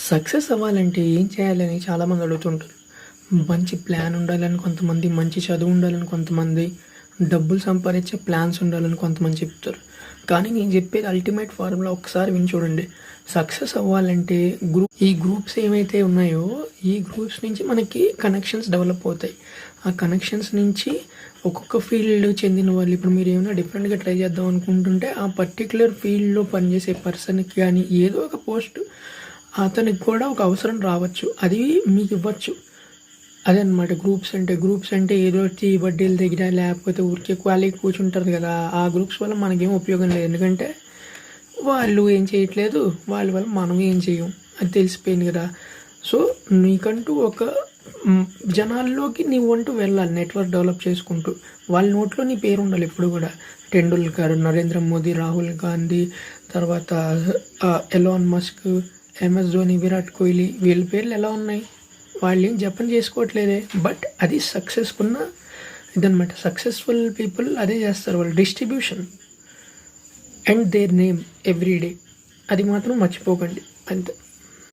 Success అవ్వాలంటే ఏం చేయాలని చాలామంది అడుగుతుంటారు. మంచి ప్లాన్ ఉండాలని కొంతమంది, మంచి చదువు ఉండాలని కొంతమంది, డబ్బులు సంపాదించే ప్లాన్స్ ఉండాలని కొంతమంది చెప్తారు. కానీ నేను చెప్పేది అల్టిమేట్ ఫార్ములా ఒకసారి విని చూడండి. సక్సెస్ అవ్వాలంటే ఈ గ్రూప్స్ ఏవైతే ఉన్నాయో ఈ గ్రూప్స్ నుంచి మనకి కనెక్షన్స్ డెవలప్ అవుతాయి. ఆ కనెక్షన్స్ నుంచి ఒక్కొక్క ఫీల్డ్ చెందిన వాళ్ళు, ఇప్పుడు మీరు ఏమైనా డిఫరెంట్గా ట్రై చేద్దాం అనుకుంటుంటే ఆ పర్టికులర్ ఫీల్డ్లో పనిచేసే పర్సన్కి కానీ ఏదో ఒక పోస్ట్ అతనికి కూడా ఒక అవసరం రావచ్చు, అది మీకు ఇవ్వచ్చు. అదే అనమాట గ్రూప్స్ అంటే ఏదో వచ్చి వడ్డీల దగ్గర లేకపోతే ఊరికే ఖాళీగా కూర్చుంటారు కదా, ఆ గ్రూప్స్ వల్ల మనకేం ఉపయోగం లేదు. ఎందుకంటే వాళ్ళు ఏం చేయట్లేదు, వాళ్ళ వల్ల మనం ఏం చేయం, అది తెలిసిపోయింది కదా. సో నీకంటూ ఒక జనాల్లోకి నీవంటూ వెళ్ళాలి, నెట్వర్క్ డెవలప్ చేసుకుంటూ. వాళ్ళ నోట్లో నీ పేరు ఉండాలి ఎప్పుడు కూడా. టెండూల్కర్, నరేంద్ర మోదీ, రాహుల్ గాంధీ, తర్వాత Elon Musk, MS Dhoni, Virat Kohli, వీళ్ళ పేర్లు ఎలా ఉన్నాయి? వాళ్ళు ఏం జపం చేసుకోవట్లేదే. బట్ అది సక్సెస్ఫుల్ ఇదనమాట. సక్సెస్ఫుల్ పీపుల్ అదే చేస్తారు, వాళ్ళు distribution and their name every day. అది మాత్రం మర్చిపోకండి, అంతే.